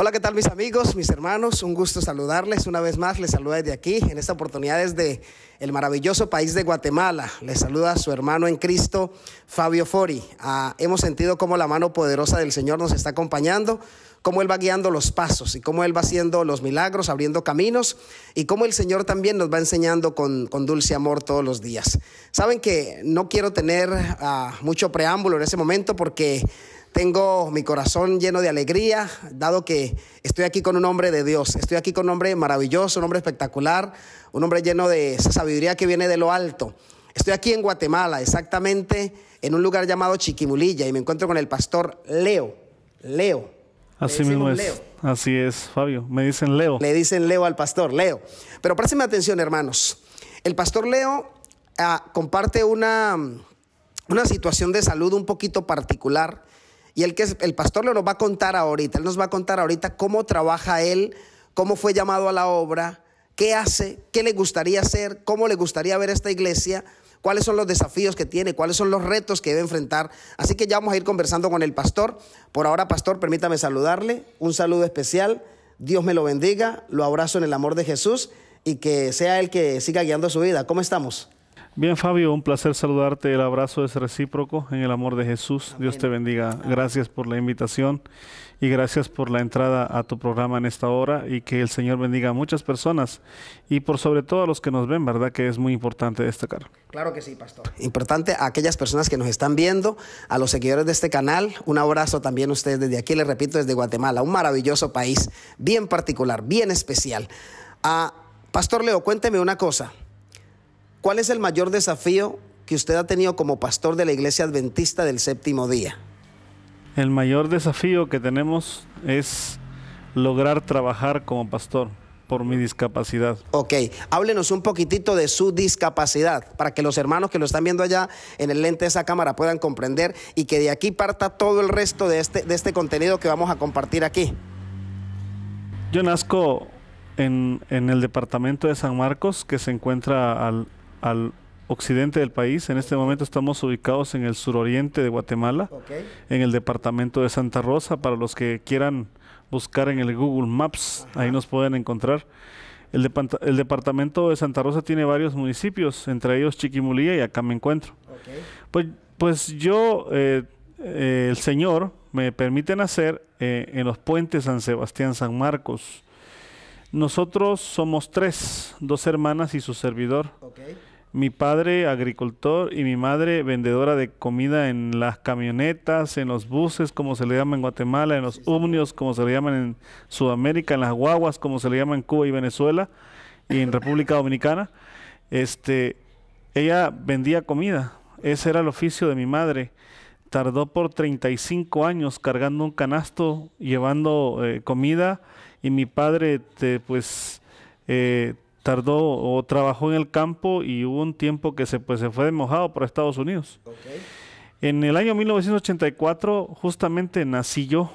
Hola, ¿qué tal mis amigos, mis hermanos? Un gusto saludarles. Una vez más les saluda desde aquí, en esta oportunidad desde el maravilloso país de Guatemala. Les saluda su hermano en Cristo, Fabio Fori. Hemos sentido cómo la mano poderosa del Señor nos está acompañando, cómo Él va guiando los pasos y cómo Él va haciendo los milagros, abriendo caminos, y cómo el Señor también nos va enseñando con dulce amor todos los días. Saben que no quiero tener mucho preámbulo en ese momento porque tengo mi corazón lleno de alegría, dado que estoy aquí con un hombre de Dios. Estoy aquí con un hombre maravilloso, un hombre espectacular, un hombre lleno de esa sabiduría que viene de lo alto. Estoy aquí en Guatemala, exactamente en un lugar llamado Chiquimulilla, y me encuentro con el pastor Leo. Así mismo es. Leo. Así es, Fabio. Me dicen Leo. Le dicen Leo al pastor, Leo. Pero préstenme atención, hermanos. El pastor Leo comparte una situación de salud un poquito particular. Y el pastor Leo nos va a contar ahorita. Él nos va a contar ahorita cómo trabaja él, cómo fue llamado a la obra, qué hace, qué le gustaría hacer, cómo le gustaría ver esta iglesia, cuáles son los desafíos que tiene, cuáles son los retos que debe enfrentar. Así que ya vamos a ir conversando con el pastor. Por ahora, pastor, permítame saludarle. Un saludo especial. Dios me lo bendiga. Lo abrazo en el amor de Jesús y que sea Él que siga guiando su vida. ¿Cómo estamos? Bien, Fabio, un placer saludarte. El abrazo es recíproco en el amor de Jesús. Amén. Dios te bendiga. Gracias por la invitación y gracias por la entrada a tu programa en esta hora, y que el Señor bendiga a muchas personas y por sobre todo a los que nos ven, ¿verdad? Que es muy importante destacar. Claro que sí, pastor. Importante a aquellas personas que nos están viendo, a los seguidores de este canal. Un abrazo también a ustedes desde aquí, les repito, desde Guatemala, un maravilloso país, bien particular, bien especial. Pastor Leo, cuénteme una cosa. ¿Cuál es el mayor desafío que usted ha tenido como pastor de la Iglesia Adventista del Séptimo Día? El mayor desafío que tenemos es lograr trabajar como pastor por mi discapacidad. Ok, háblenos un poquitito de su discapacidad para que los hermanos que lo están viendo allá en el lente de esa cámara puedan comprender y que de aquí parta todo el resto de este contenido que vamos a compartir aquí. Yo nazco en el departamento de San Marcos, que se encuentra al occidente del país. En este momento estamos ubicados en el suroriente de Guatemala, en el departamento de Santa Rosa. Para los que quieran buscar en el Google Maps, ahí nos pueden encontrar. El departamento de Santa Rosa tiene varios municipios, entre ellos Chiquimulilla, y acá me encuentro. Pues yo, el Señor me permite nacer en los puentes San Sebastián, San Marcos. Nosotros somos dos hermanas y su servidor. Mi padre agricultor y mi madre vendedora de comida en las camionetas, en los buses, como se le llama en Guatemala, en los ómnibus, como se le llaman en Sudamérica, en las guaguas, como se le llama en Cuba y Venezuela y en República Dominicana. Ella vendía comida. Ese era el oficio de mi madre. Tardó por 35 años cargando un canasto, llevando comida, y mi padre tardó o trabajó en el campo, y hubo un tiempo que se fue de mojado por Estados Unidos. En el año 1984 justamente nací yo.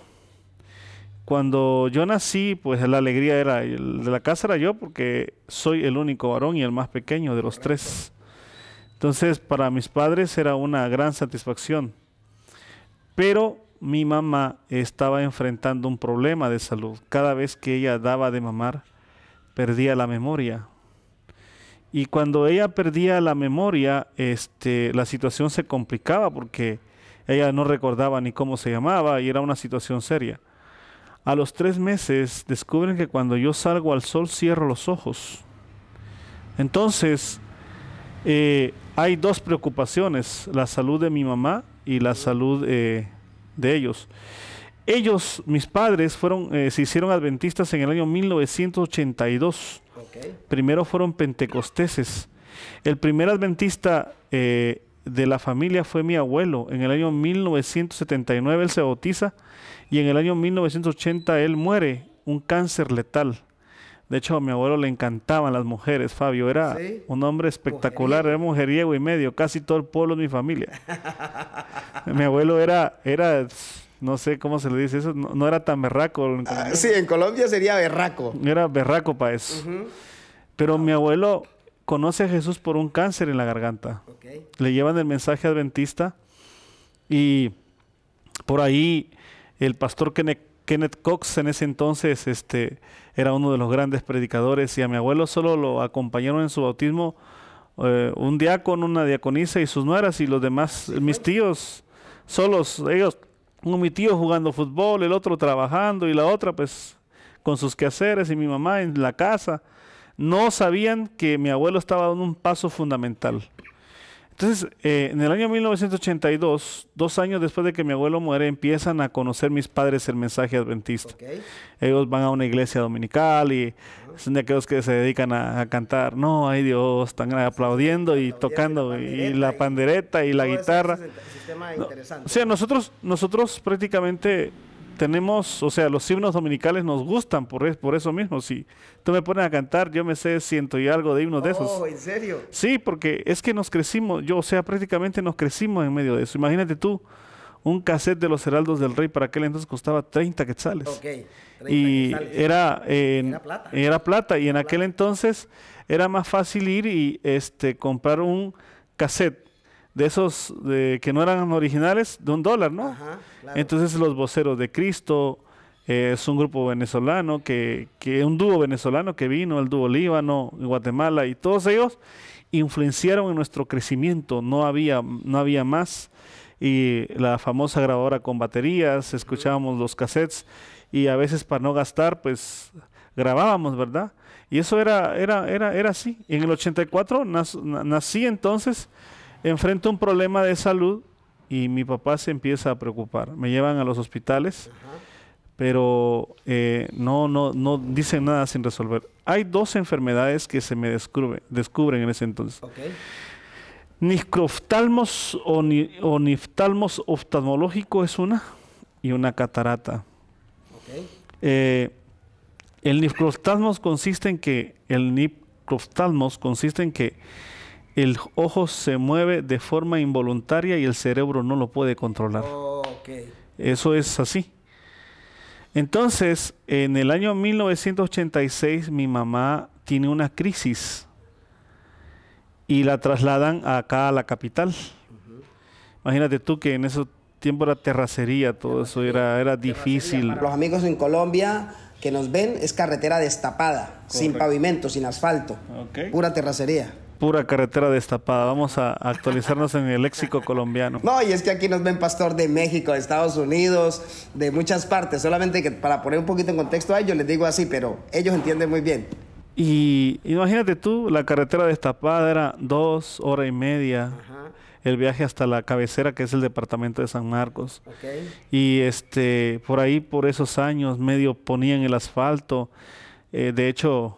Cuando yo nací, pues la alegría de la casa era yo, porque soy el único varón y el más pequeño de los tres. Entonces para mis padres era una gran satisfacción. Pero mi mamá estaba enfrentando un problema de salud. Cada vez que ella daba de mamar, perdía la memoria. Y cuando ella perdía la memoria, la situación se complicaba, porque ella no recordaba ni cómo se llamaba, y era una situación seria. A los 3 meses descubren que cuando yo salgo al sol cierro los ojos. Entonces hay dos preocupaciones: la salud de mi mamá y la salud de ellos. Mis padres, se hicieron adventistas en el año 1982. Primero fueron pentecosteses. El primer adventista de la familia fue mi abuelo. En el año 1979 él se bautiza, y en el año 1980 él muere, un cáncer letal. De hecho, a mi abuelo le encantaban las mujeres, Fabio. Era un hombre espectacular, era mujeriego y medio. Casi todo el pueblo de mi familia. Mi abuelo era no sé cómo se le dice eso, no era tan berraco. Sí, en Colombia sería berraco. Era berraco para eso. Pero mi abuelo conoce a Jesús por un cáncer en la garganta. Le llevan el mensaje adventista, y por ahí el pastor Kenneth Cox en ese entonces era uno de los grandes predicadores, y a mi abuelo solo lo acompañaron en su bautismo un diácono, una diaconisa y sus nueras, y los demás, mis tíos, solos, ellos, mi tío jugando fútbol, el otro trabajando y la otra pues con sus quehaceres, y mi mamá en la casa. No sabían que mi abuelo estaba dando un paso fundamental. Entonces, en el año 1982, 2 años después de que mi abuelo muere, empiezan a conocer mis padres el mensaje adventista. Okay. Ellos van a una iglesia dominical y son de aquellos que se dedican a cantar. No, ay Dios, están aplaudiendo y tocando, y la pandereta y la guitarra. Ese sistema interesante. O sea, nosotros prácticamente tenemos, o sea, los himnos dominicales nos gustan por eso mismo. Si tú me pones a cantar, yo me sé ciento y algo de himnos de esos. Oh, ¿en serio? Sí, porque es que nos crecimos, prácticamente nos crecimos en medio de eso. Imagínate tú, un cassette de los Heraldos del Rey para aquel entonces costaba 30 quetzales. Ok, 30 Y quetzales. era plata. Era plata, y en aquel entonces era más fácil ir y comprar un cassette de esos que no eran originales, de $1, ¿no? Ajá, claro. Entonces los Voceros de Cristo es un grupo venezolano, un dúo venezolano que vino, el dúo Líbano, Guatemala, y todos ellos influenciaron en nuestro crecimiento. No había más, y la famosa grabadora con baterías, escuchábamos los cassettes, y a veces para no gastar, pues grabábamos, ¿verdad? Y eso era así. En el 84 nací entonces, enfrento un problema de salud, y mi papá se empieza a preocupar. Me llevan a los hospitales, pero no dicen nada sin resolver. Hay 2 enfermedades que se me descubren en ese entonces. Okay. Nicroftalmos o niftalmos oftalmológico es una, y una catarata. Okay. El nicroftalmos consiste en que el ojo se mueve de forma involuntaria y el cerebro no lo puede controlar. Okay. Eso es así. Entonces, en el año 1986, mi mamá tiene una crisis y la trasladan acá a la capital. Imagínate tú que en ese tiempo era terracería, todo eso era difícil. Para los amigos en Colombia que nos ven, es carretera destapada, sin pavimento, sin asfalto, pura terracería. Pura carretera destapada. Vamos a actualizarnos en el léxico colombiano. No, y es que aquí nos ven, pastor, de México, de Estados Unidos, de muchas partes. Solamente que para poner un poquito en contexto a ellos les digo así, pero ellos entienden muy bien. Y imagínate tú, la carretera destapada era 2 horas y media. Ajá. El viaje hasta la cabecera, que es el departamento de San Marcos. Okay. Y por ahí, por esos años, medio ponían el asfalto. De hecho,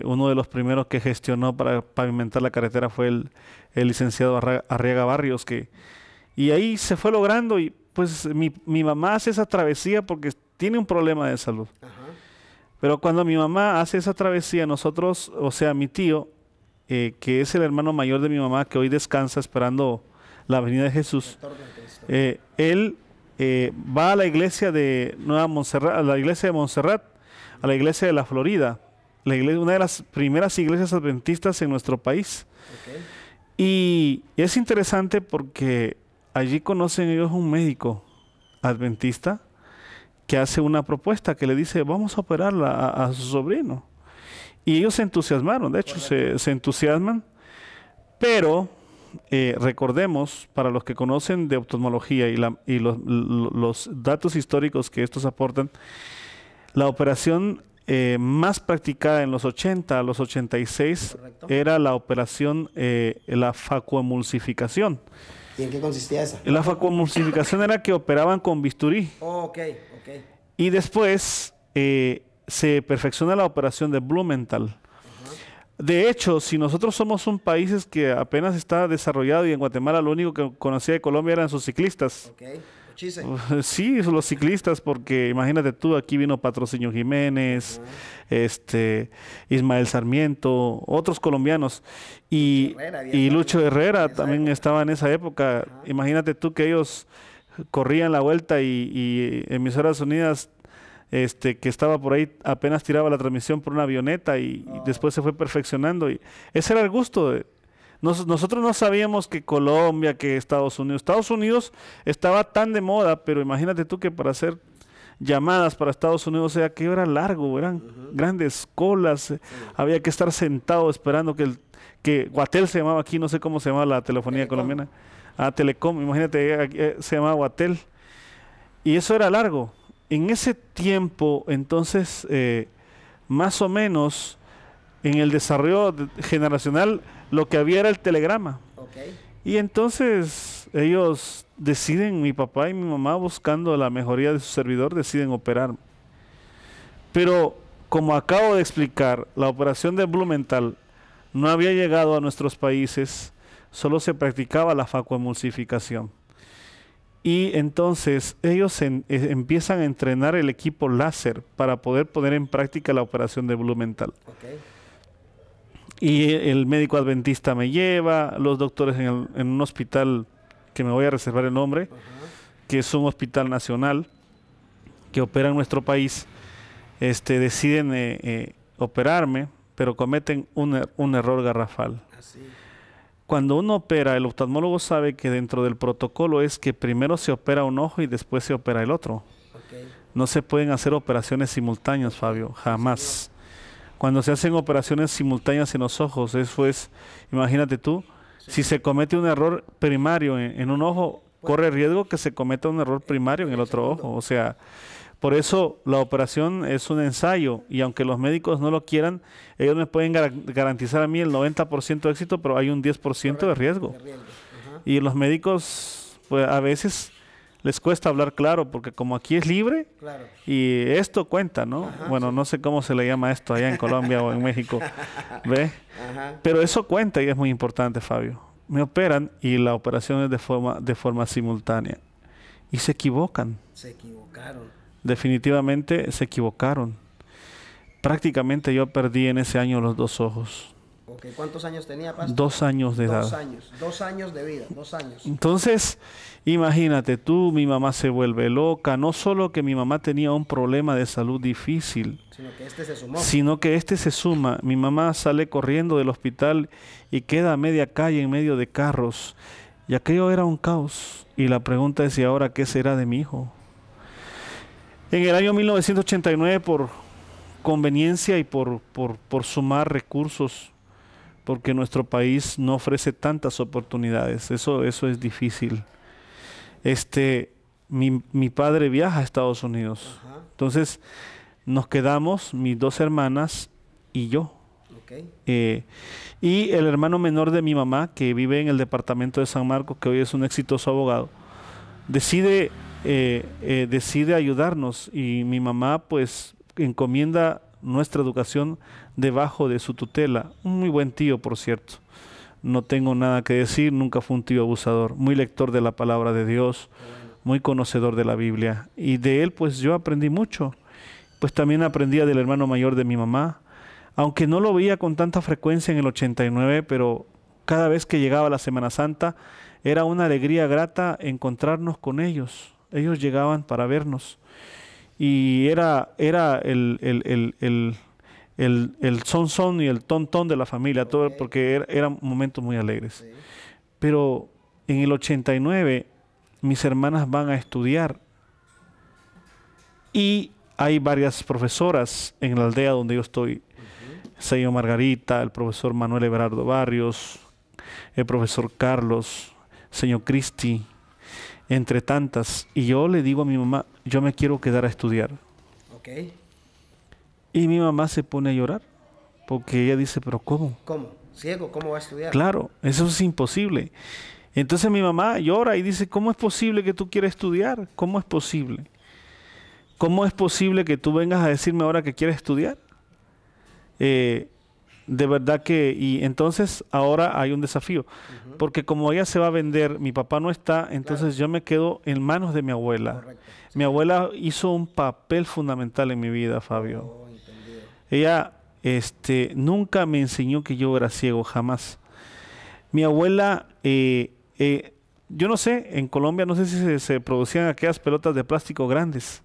uno de los primeros que gestionó para pavimentar la carretera fue el licenciado Arriaga Barrios, y ahí se fue logrando, y pues mi mamá hace esa travesía porque tiene un problema de salud. Ajá. Pero cuando mi mamá hace esa travesía, nosotros, o sea, mi tío, que es el hermano mayor de mi mamá, que hoy descansa esperando la venida de Jesús, él va a la iglesia de Nueva Montserrat, a la iglesia de Montserrat, a la iglesia de la Florida, una de las primeras iglesias adventistas en nuestro país. Okay. Y es interesante porque allí conocen ellos un médico adventista que hace una propuesta que le dice: vamos a operar a su sobrino. Y ellos se entusiasmaron, de hecho se entusiasman, pero recordemos, para los que conocen de oftalmología y los datos históricos que estos aportan, la operación más practicada en los 80 a los 86 Correcto. era la operación, la facoemulsificación. ¿Y en qué consistía esa? La facoemulsificación era que operaban con bisturí. Ok. Y después se perfecciona la operación de Blumenthal. De hecho, si nosotros somos un país que apenas está desarrollado, y en Guatemala lo único que conocía de Colombia eran sus ciclistas. Okay. Sí, los ciclistas, porque imagínate tú, aquí vino Patrocinio Jiménez, Ismael Sarmiento, otros colombianos, y Lucho Herrera también estaba en esa época. Imagínate tú que ellos corrían la vuelta, y Emisoras Unidas, que estaba por ahí, apenas tiraba la transmisión por una avioneta, y después se fue perfeccionando, y ese era el gusto de... Nosotros no sabíamos que Colombia, que Estados Unidos estaba tan de moda, pero imagínate tú que para hacer llamadas para Estados Unidos, o sea, que era largo, eran grandes colas, había que estar sentado esperando que Guatel se llamaba aquí, no sé cómo se llamaba la telefonía colombiana. Telecom, imagínate, se llamaba Guatel. Y eso era largo. En ese tiempo, entonces, más o menos, en el desarrollo generacional, lo que había era el telegrama. Y entonces ellos deciden, mi papá y mi mamá, buscando la mejoría de su servidor, deciden operar. Pero, como acabo de explicar, la operación de Blumenthal no había llegado a nuestros países, solo se practicaba la facoemulsificación. Y entonces ellos empiezan a entrenar el equipo láser para poder poner en práctica la operación de Blumenthal. Y el médico adventista me lleva, los doctores en un hospital que me voy a reservar el nombre, que es un hospital nacional que opera en nuestro país, deciden operarme, pero cometen un error garrafal. Cuando uno opera, el oftalmólogo sabe que dentro del protocolo es que primero se opera un ojo y después se opera el otro. No se pueden hacer operaciones simultáneas, Fabio, jamás. Cuando se hacen operaciones simultáneas en los ojos, eso es, imagínate tú, si se comete un error primario en un ojo, corre riesgo que se cometa un error primario en el otro ojo. O sea, por eso la operación es un ensayo, y aunque los médicos no lo quieran, ellos me pueden garantizar a mí el 90% de éxito, pero hay un 10% de riesgo. Y los médicos, pues a veces les cuesta hablar claro, porque como aquí es libre, y esto cuenta, ¿no? Bueno, no sé cómo se le llama esto allá en Colombia o en México, ¿ve? Pero eso cuenta y es muy importante, Fabio. Me operan y la operación es de forma simultánea. Y se equivocan. Se equivocaron. Definitivamente se equivocaron. Prácticamente yo perdí en ese año los 2 ojos. ¿Cuántos años tenía, pastor? 2 años de edad. 2 años de vida, 2 años. Entonces, imagínate tú, mi mamá se vuelve loca. No solo que mi mamá tenía un problema de salud difícil, sino que este se suma. Mi mamá sale corriendo del hospital y queda a media calle en medio de carros. Y aquello era un caos. Y la pregunta es, ¿y ahora qué será de mi hijo? En el año 1989, por conveniencia y por sumar recursos, porque nuestro país no ofrece tantas oportunidades, eso es difícil. Mi padre viaja a Estados Unidos. Entonces nos quedamos, mis 2 hermanas y yo. Y el hermano menor de mi mamá, que vive en el departamento de San Marcos, que hoy es un exitoso abogado, decide ayudarnos, y mi mamá pues encomienda nuestra educación debajo de su tutela. Un muy buen tío, por cierto. No tengo nada que decir, nunca fue un tío abusador, muy lector de la palabra de Dios, muy conocedor de la Biblia, y de él pues yo aprendí mucho. Pues también aprendía del hermano mayor de mi mamá, aunque no lo veía con tanta frecuencia en el 89, pero cada vez que llegaba la Semana Santa era una alegría grata encontrarnos con ellos. Ellos llegaban para vernos, y era el son y el ton de la familia, todo, porque eran momentos muy alegres. Pero en el 89 mis hermanas van a estudiar, y hay varias profesoras en la aldea donde yo estoy. Señor Margarita, el profesor Manuel Everardo Barrios, el profesor Carlos, señor Cristi, entre tantas. Y yo le digo a mi mamá, yo me quiero quedar a estudiar. Y mi mamá se pone a llorar, porque ella dice, pero ¿cómo? ¿Cómo? ¿Ciego? ¿Cómo va a estudiar? Claro, eso es imposible. Entonces mi mamá llora y dice, ¿cómo es posible que tú quieras estudiar? ¿Cómo es posible? ¿Cómo es posible que tú vengas a decirme ahora que quieres estudiar? De verdad que, y entonces ahora hay un desafío, porque como ella se va a vender, mi papá no está, entonces yo me quedo en manos de mi abuela. Mi abuela hizo un papel fundamental en mi vida, Fabio. Ella nunca me enseñó que yo era ciego, jamás. Mi abuela, yo no sé, en Colombia no sé si se producían aquellas pelotas de plástico grandes.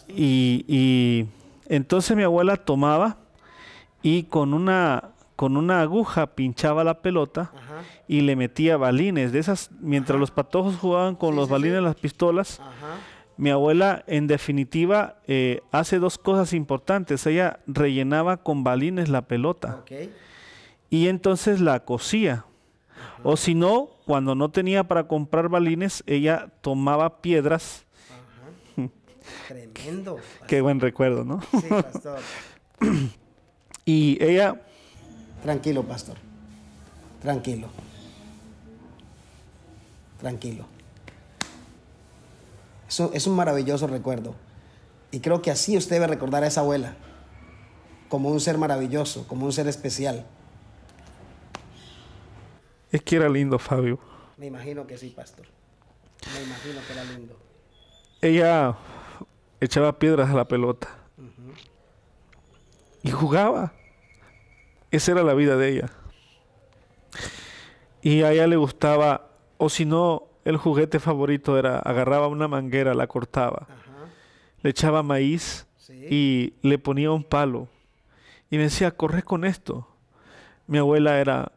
Y entonces mi abuela tomaba y con una aguja pinchaba la pelota y le metía balines de esas, mientras los patojos jugaban con los balines, las pistolas. Mi abuela, en definitiva, hace dos cosas importantes. Ella rellenaba con balines la pelota. Ok. Y entonces la cosía. O si no, cuando no tenía para comprar balines, ella tomaba piedras. Ajá. Tremendo. Qué buen recuerdo, ¿no? Sí, pastor. Y ella... Tranquilo, pastor. Tranquilo. Tranquilo. Eso es un maravilloso recuerdo. Y creo que así usted debe recordar a esa abuela. Como un ser maravilloso, como un ser especial. Es que era lindo, Fabio. Me imagino que sí, pastor. Me imagino que era lindo. Ella echaba piedras a la pelota. Y jugaba. Esa era la vida de ella. Y a ella le gustaba, o si no, el juguete favorito era, agarraba una manguera, la cortaba, le echaba maíz y le ponía un palo. Y me decía, corre con esto. Mi abuela era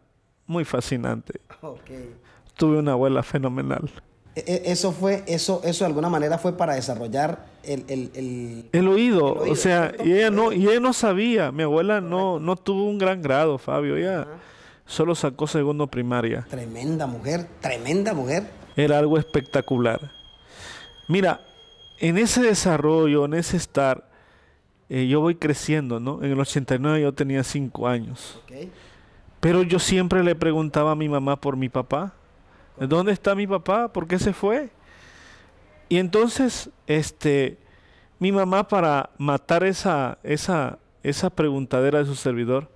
muy fascinante. Okay. Tuve una abuela fenomenal. Eso de alguna manera fue para desarrollar el oído. O sea, y ella no sabía. Mi abuela no tuvo un gran grado, Fabio. Ella solo sacó segundo primaria. Tremenda mujer, tremenda mujer. Era algo espectacular. Mira, en ese desarrollo, en ese estar, yo voy creciendo, ¿no? En el 89 yo tenía 5 años. Okay. Pero yo siempre le preguntaba a mi mamá por mi papá. ¿Dónde está mi papá? ¿Por qué se fue? Y entonces, mi mamá, para matar esa preguntadera de su servidor,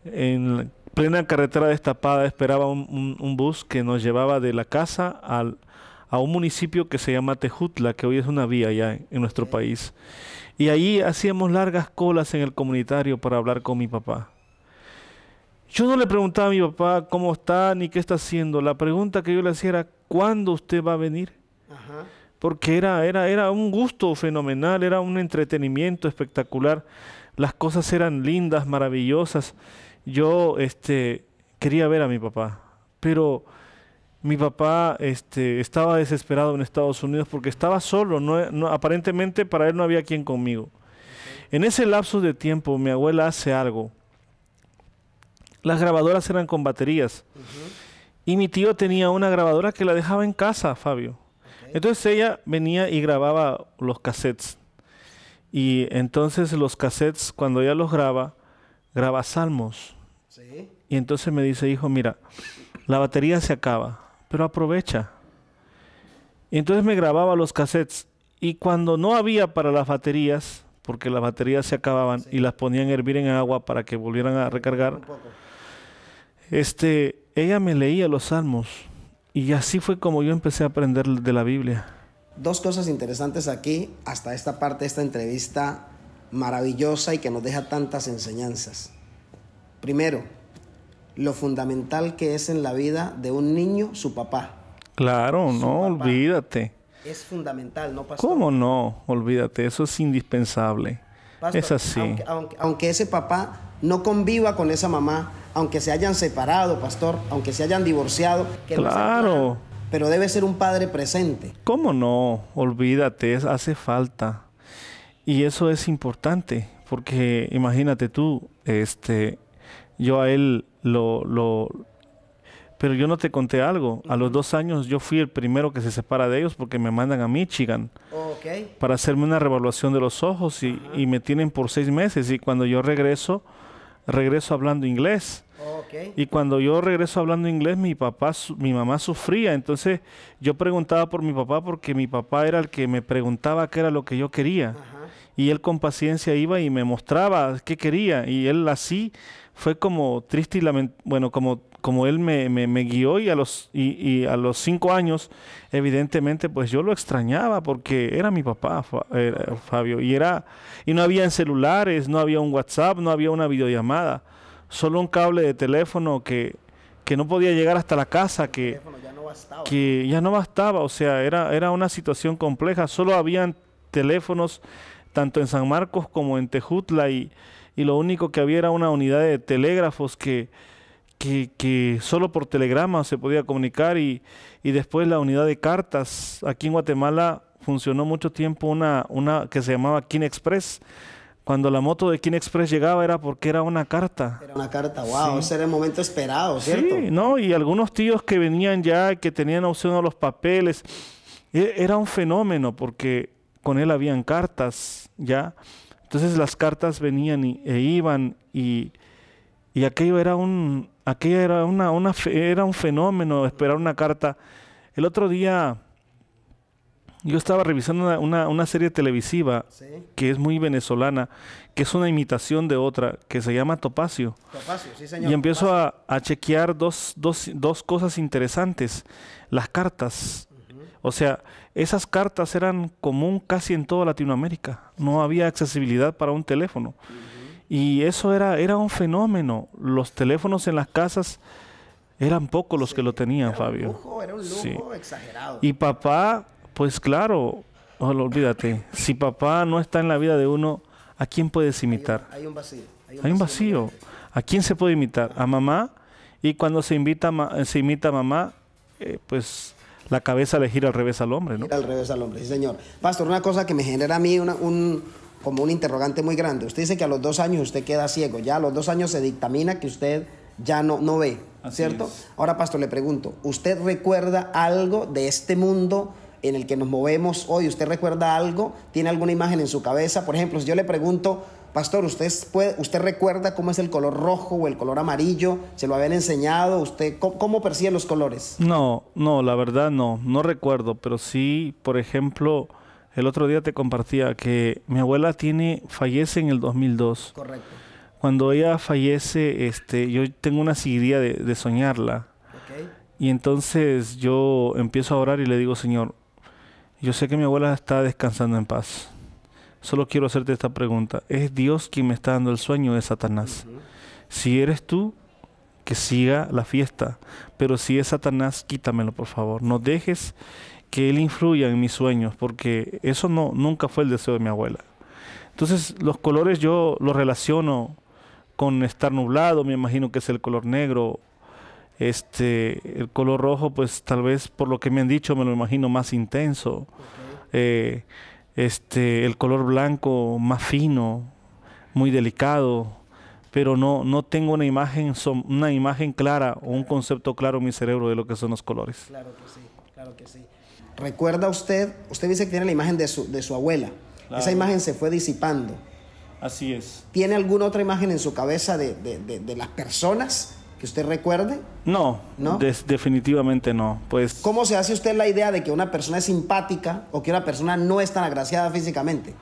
en plena carretera destapada, esperaba un bus que nos llevaba de la casa a un municipio que se llama Tejutla, que hoy es una vía ya en nuestro país. Y allí hacíamos largas colas en el comunitario para hablar con mi papá. Yo no le preguntaba a mi papá cómo está ni qué está haciendo. La pregunta que yo le hacía era, ¿cuándo usted va a venir? Ajá. Porque era un gusto fenomenal, era un entretenimiento espectacular. Las cosas eran lindas, maravillosas. Yo quería ver a mi papá, pero mi papá estaba desesperado en Estados Unidos porque estaba solo. Aparentemente para él no había quien conmigo. En ese lapso de tiempo mi abuela hace algo. Las grabadoras eran con baterías. Y mi tío tenía una grabadora que la dejaba en casa, Fabio. Entonces ella venía y grababa los cassettes. Y entonces los cassettes, cuando ella los graba salmos. Sí. Y entonces me dice, hijo, mira, la batería se acaba, pero aprovecha. Y entonces me grababa los cassettes. Y cuando no había para las baterías, porque las baterías se acababan y las ponían a hervir en agua para que volvieran a recargar, ella me leía los salmos. Y así fue como yo empecé a aprender de la Biblia. Dos cosas interesantes aquí, hasta esta parte de esta entrevista maravillosa y que nos deja tantas enseñanzas. Primero, lo fundamental que es en la vida de un niño su papá. Claro, no, olvídate. Es fundamental, ¿no, pastor? ¿Cómo no? Olvídate, eso es indispensable. Pastor, es así. Aunque ese papá no conviva con esa mamá, aunque se hayan separado, pastor, aunque se hayan divorciado, que claro. Pero debe ser un padre presente. ¿Cómo no? Olvídate, hace falta. Y eso es importante, porque imagínate tú, yo a él pero yo no te conté algo. A los 2 años yo fui el primero que se separa de ellos porque me mandan a Michigan para hacerme una revaluación de los ojos y me tienen por 6 meses. Y cuando yo regreso hablando inglés. Y cuando yo regreso hablando inglés, mi mamá sufría. Entonces yo preguntaba por mi papá porque mi papá era el que me preguntaba qué era lo que yo quería. Y él con paciencia iba y me mostraba qué quería. Y él así fue como triste y bueno, como él me guió y a los 5 años, evidentemente, pues yo lo extrañaba porque era mi papá, Fabio. Y no había celulares, no había un WhatsApp, no había una videollamada. Solo un cable de teléfono que no podía llegar hasta la casa, que ya no bastaba. O sea, era una situación compleja. Solo habían teléfonos tanto en San Marcos como en Tejutla y lo único que había era una unidad de telégrafos que solo por telegrama se podía comunicar y después la unidad de cartas aquí en Guatemala funcionó mucho tiempo una que se llamaba King Express. Cuando la moto de King Express llegaba era porque era una carta. Era una carta, wow, Sí. ese era el momento esperado, ¿cierto? Sí, ¿no? Y algunos tíos que venían ya, que tenían opción a los papeles, era un fenómeno porque con él habían cartas, ¿ya? Entonces las cartas venían e iban y aquello era era un fenómeno esperar una carta. El otro día yo estaba revisando una serie televisiva Sí. que es muy venezolana, que es una imitación de otra que se llama Topacio. Topacio, sí, señor. Y empiezo a chequear dos cosas interesantes. Las cartas. O sea, esas cartas eran común casi en toda Latinoamérica. No había accesibilidad para un teléfono. Y eso era un fenómeno. Los teléfonos en las casas eran pocos los que lo tenían, Fabio. Era un lujo Sí. exagerado. Y papá, pues claro, olvídate. Si papá no está en la vida de uno, ¿a quién puedes imitar? Hay un vacío. Hay un vacío. ¿A quién se puede imitar? A mamá. Y cuando se imita a mamá, pues la cabeza le gira al revés al hombre, ¿no? Gira al revés al hombre, sí, señor. Pastor, una cosa que me genera a mí como un interrogante muy grande. Usted dice que a los 2 años usted queda ciego. Ya a los 2 años se dictamina que usted ya no ve, Así ¿cierto? es. Ahora, pastor, le pregunto, ¿usted recuerda algo de este mundo en el que nos movemos hoy? ¿Usted recuerda algo? ¿Tiene alguna imagen en su cabeza? Por ejemplo, si yo le pregunto, pastor, ¿usted recuerda cómo es el color rojo o el color amarillo? ¿Se lo habían enseñado? ¿Usted cómo percibe los colores? No, la verdad no recuerdo, pero sí, por ejemplo, el otro día te compartía que mi abuela fallece en el 2002. Correcto. Cuando ella fallece, yo tengo una seguidilla de soñarla. Ok. Y entonces yo empiezo a orar y le digo, Señor, yo sé que mi abuela está descansando en paz. Solo quiero hacerte esta pregunta. ¿Es Dios quien me está dando el sueño o es Satanás? Si eres tú, que siga la fiesta. Pero si es Satanás, quítamelo, por favor. No dejes que él influya en mis sueños, porque eso nunca fue el deseo de mi abuela. Entonces, los colores yo los relaciono con estar nublado, me imagino que es el color negro. El color rojo, pues tal vez por lo que me han dicho, me lo imagino más intenso. Okay. El color blanco más fino, muy delicado, pero no tengo una imagen clara o un concepto claro en mi cerebro de lo que son los colores. Claro que sí, claro que sí. ¿Recuerda usted dice que tiene la imagen de su abuela? Claro. Esa imagen se fue disipando. Así es. ¿Tiene alguna otra imagen en su cabeza de las personas que usted recuerde? No, definitivamente no. Pues, ¿cómo se hace usted la idea de que una persona es simpática o que una persona no es tan agraciada físicamente?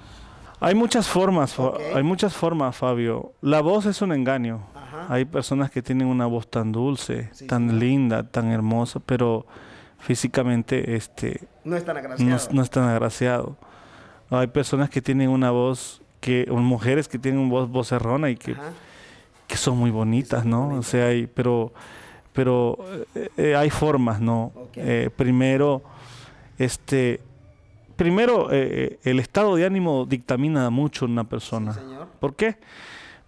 Hay muchas formas, Fabio. La voz es un engaño. Ajá. Hay personas que tienen una voz tan dulce, tan linda, tan hermosa, pero físicamente no es tan agraciado. No es tan agraciado. Hay personas que tienen una voz, mujeres que tienen una voz vocerrona y que son muy bonitas, ¿no? O sea, pero hay formas, ¿no? Okay. Primero, el estado de ánimo dictamina mucho en una persona. Sí, señor. ¿Por qué?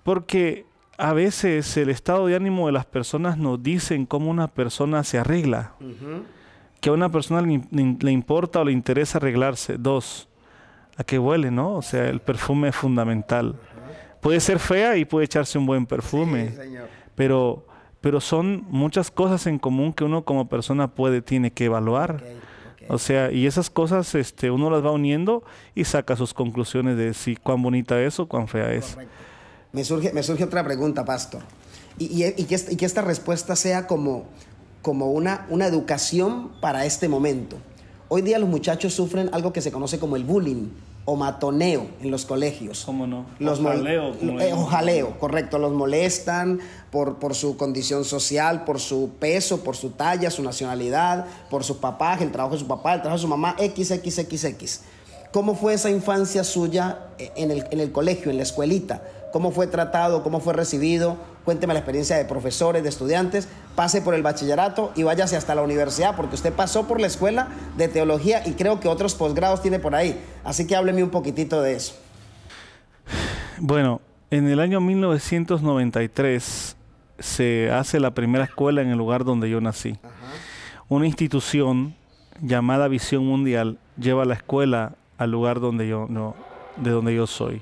Porque a veces el estado de ánimo de las personas nos dicen cómo una persona se arregla. Que a una persona le importa o le interesa arreglarse. 2, a qué huele, ¿no? O sea, el perfume es fundamental. Puede ser fea y puede echarse un buen perfume. Sí, señor. Pero son muchas cosas en común que uno como persona tiene que evaluar. Okay. O sea, y esas cosas uno las va uniendo y saca sus conclusiones de si cuán bonita es o cuán fea es. Correcto. Me surge otra pregunta, pastor. Y que esta respuesta sea como una educación para este momento. Hoy día los muchachos sufren algo que se conoce como el bullying o matoneo en los colegios. ¿Cómo no? Jaleo, correcto. Los molestan por su condición social, por su peso, por su talla, su nacionalidad, por su papá, el trabajo de su papá, el trabajo de su mamá, XXXX. ¿Cómo fue esa infancia suya en el colegio, en la escuelita? ¿Cómo fue tratado? ¿Cómo fue recibido? Cuénteme la experiencia de profesores, de estudiantes. Pase por el bachillerato y váyase hasta la universidad, porque usted pasó por la escuela de teología y creo que otros posgrados tiene por ahí. Así que hábleme un poquitito de eso. Bueno, en el año 1993 se hace la primera escuela en el lugar donde yo nací. Una institución llamada Visión Mundial lleva la escuela al lugar donde yo no, de donde yo soy.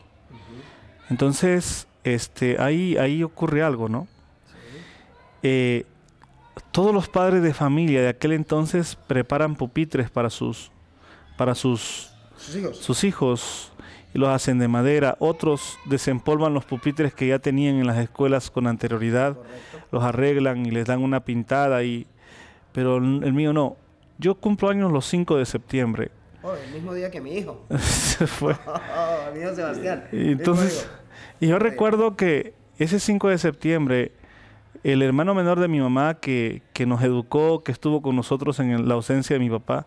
Entonces, ahí ocurre algo, ¿no? Todos los padres de familia de aquel entonces preparan pupitres para sus hijos y los hacen de madera. Otros desempolvan los pupitres que ya tenían en las escuelas con anterioridad. Correcto. Los arreglan y les dan una pintada, pero el mío no. Yo cumplo años los 5 de septiembre. Oh, el mismo día que mi hijo. Se fue. Mi hijo Sebastián. Y entonces, yo recuerdo que ese 5 de septiembre, el hermano menor de mi mamá que nos educó, que estuvo con nosotros en la ausencia de mi papá,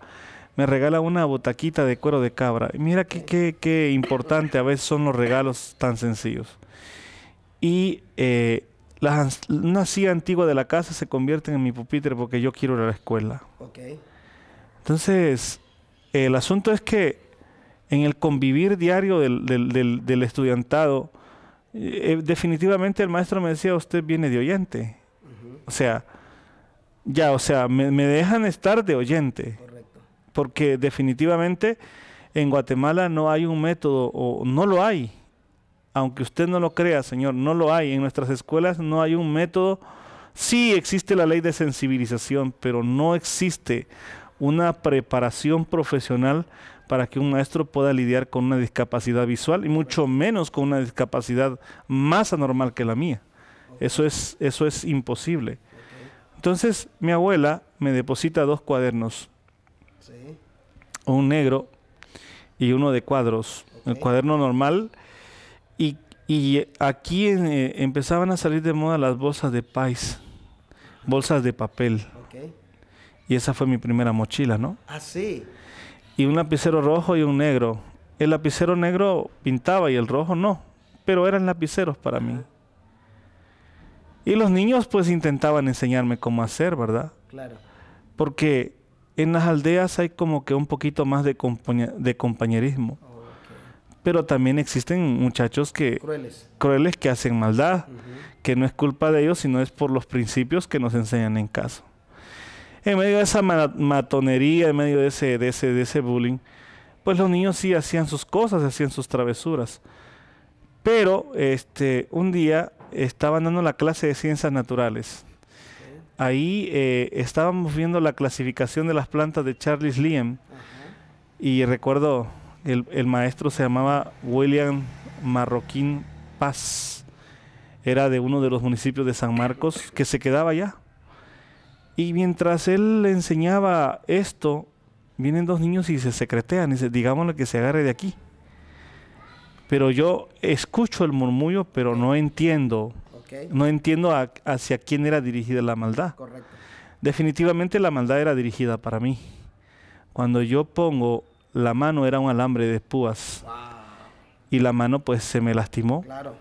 me regala una butaquita de cuero de cabra. Y mira qué importante a veces son los regalos tan sencillos. Y una silla antigua de la casa se convierte en mi pupitre porque yo quiero ir a la escuela. Okay. Entonces, el asunto es que en el convivir diario del estudiantado, definitivamente el maestro me decía, usted viene de oyente. O sea, me dejan estar de oyente. Correcto. Porque definitivamente en Guatemala no hay un método, o no lo hay. Aunque usted no lo crea, señor, no lo hay. En nuestras escuelas no hay un método. Sí existe la ley de sensibilización, pero no existe una preparación profesional para que un maestro pueda lidiar con una discapacidad visual y mucho menos con una discapacidad más anormal que la mía. Eso es imposible. Entonces, mi abuela me deposita 2 cuadernos. Sí. Un negro y uno de cuadros. El cuaderno normal. Y aquí empezaban a salir de moda las bolsas de Pais, bolsas de papel. Y esa fue mi primera mochila, ¿no? Ah, sí. Y un lapicero rojo y un negro. El lapicero negro pintaba y el rojo no, pero eran lapiceros para mí. Y los niños pues intentaban enseñarme cómo hacer, ¿verdad? Claro. Porque en las aldeas hay como que un poquito más de compañerismo. Pero también existen muchachos crueles que hacen maldad, que no es culpa de ellos, sino es por los principios que nos enseñan en casa. En medio de esa matonería, en medio de ese bullying, pues los niños sí hacían sus cosas, hacían sus travesuras. Pero un día estaban dando la clase de ciencias naturales. Ahí estábamos viendo la clasificación de las plantas de Charles Liam. Y recuerdo, el maestro se llamaba William Marroquín Paz. Era de uno de los municipios de San Marcos, que se quedaba allá. Y mientras él le enseñaba esto, vienen 2 niños y se secretean y dicen, digámosle que se agarre de aquí. Pero yo escucho el murmullo, pero no entiendo. No entiendo hacia quién era dirigida la maldad. Correcto. Definitivamente la maldad era dirigida para mí. Cuando yo pongo la mano era un alambre de púas. Wow. Y la mano pues se me lastimó. Claro.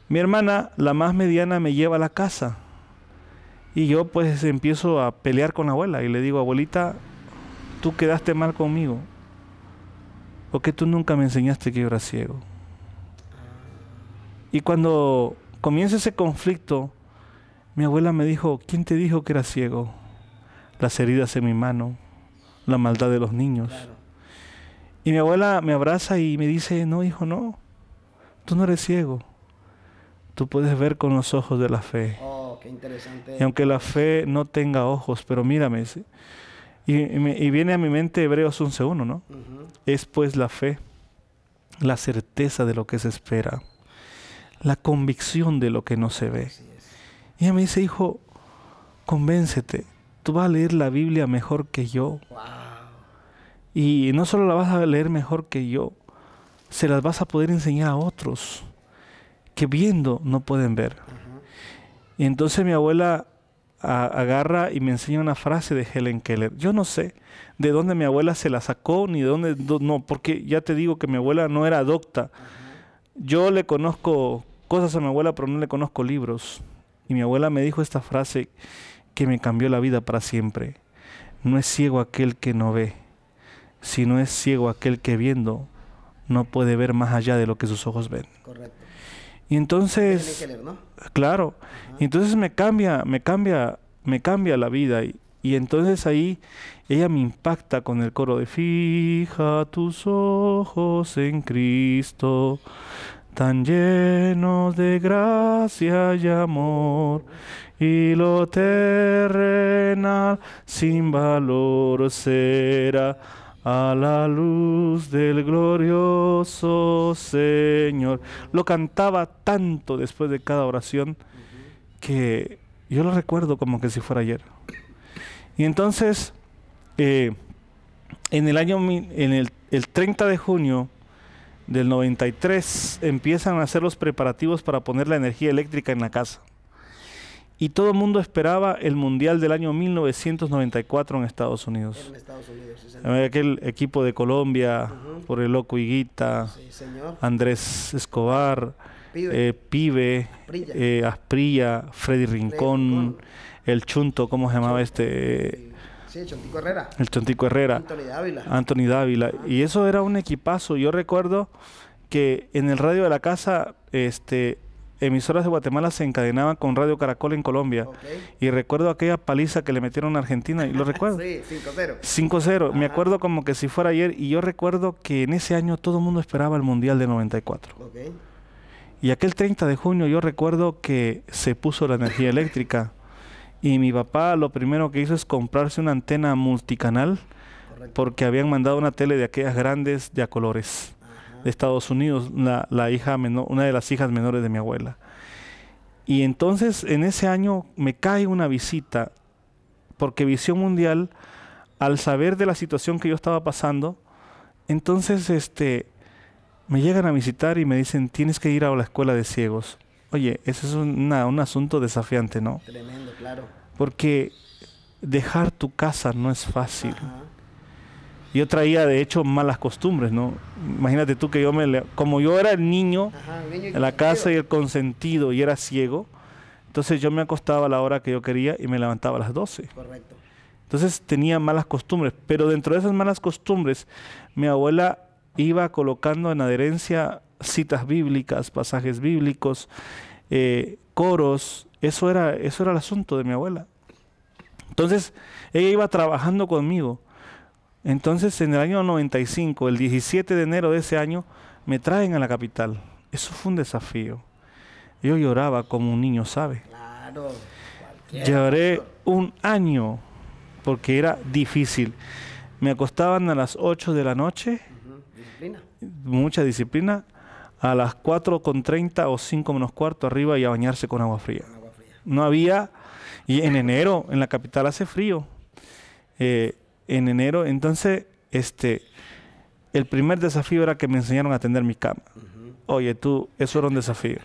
Mi hermana, la más mediana, me lleva a la casa. Y yo pues empiezo a pelear con la abuela y le digo, abuelita, tú quedaste mal conmigo. Porque tú nunca me enseñaste que yo era ciego. Y cuando comienza ese conflicto, mi abuela me dijo, ¿quién te dijo que era ciego? Las heridas en mi mano, la maldad de los niños. Claro. Y mi abuela me abraza y me dice, no, hijo, no. Tú no eres ciego. Tú puedes ver con los ojos de la fe. Oh, qué interesante. Y aunque la fe no tenga ojos, pero mírame. ¿sí? Y viene a mi mente Hebreos 11:1, ¿no? Es pues la fe, la certeza de lo que se espera, la convicción de lo que no se ve. Y ella me dice, hijo, convéncete. Tú vas a leer la Biblia mejor que yo. Wow. Y no solo la vas a leer mejor que yo, se las vas a poder enseñar a otros que viendo no pueden ver. Y entonces mi abuela agarra y me enseña una frase de Helen Keller. Yo no sé de dónde mi abuela se la sacó, ni de dónde, no, porque ya te digo que mi abuela no era docta. Yo le conozco cosas a mi abuela, pero no le conozco libros. Y mi abuela me dijo esta frase que me cambió la vida para siempre. No es ciego aquel que no ve, sino es ciego aquel que viendo no puede ver más allá de lo que sus ojos ven. Correcto. Y entonces, Keller, ¿no? Claro, y entonces me cambia la vida Y entonces ahí ella me impacta con el coro de fija tus ojos en Cristo, tan llenos de gracia y amor, y lo terrenal sin valor será a la luz del glorioso Señor. Lo cantaba tanto después de cada oración que yo lo recuerdo como que si fuera ayer. Y entonces, en el 30 de junio del 93 empiezan a hacer los preparativos para poner la energía eléctrica en la casa. Y todo el mundo esperaba el Mundial del año 1994 en Estados Unidos. En Estados Unidos, sí, Aquel equipo de Colombia, por el Loco Higuita, sí, señor. Andrés Escobar, Pibe, Asprilla, Freddy Rincón, el Chunto, ¿cómo se llamaba este? Sí, el Chontico Herrera. El Chontico Herrera. Anthony Dávila. Y eso era un equipazo. Yo recuerdo que en el radio de la casa, emisoras de Guatemala se encadenaban con Radio Caracol en Colombia. Y recuerdo aquella paliza que le metieron a Argentina, y lo recuerdo. Sí, 5-0. 5-0. Me acuerdo como que si fuera ayer, y yo recuerdo que en ese año todo el mundo esperaba el Mundial de 94. Y aquel 30 de junio yo recuerdo que se puso la energía eléctrica, y mi papá lo primero que hizo es comprarse una antena multicanal, porque habían mandado una tele de aquellas grandes de a colores de Estados Unidos, la hija menor, una de las hijas menores de mi abuela. Y entonces en ese año me cae una visita, porque Visión Mundial, al saber de la situación que yo estaba pasando, entonces me llegan a visitar y me dicen, tienes que ir a la escuela de ciegos. Oye, ese es un asunto desafiante, ¿no? Tremendo, claro. Porque dejar tu casa no es fácil. Yo traía, de hecho, malas costumbres, ¿no? Imagínate tú que como yo era el niño en la casa y el consentido y era ciego, entonces yo me acostaba a la hora que yo quería y me levantaba a las 12. Correcto. Entonces tenía malas costumbres, pero dentro de esas malas costumbres, mi abuela iba colocando en adherencia citas bíblicas, pasajes bíblicos, coros. Eso era el asunto de mi abuela. Entonces ella iba trabajando conmigo. Entonces en el año 95, el 17 de enero de ese año, me traen a la capital. Eso fue un desafío. Yo lloraba como un niño, ¿sabe? Claro. Lloré un año porque era difícil. Me acostaban a las 8 de la noche. Disciplina. Mucha disciplina. A las 4:30 o 5 menos cuarto arriba y a bañarse con agua fría. No había... Y en enero, en la capital hace frío. En enero, entonces, el primer desafío era que me enseñaron a tender mi cama. Oye, eso era un desafío.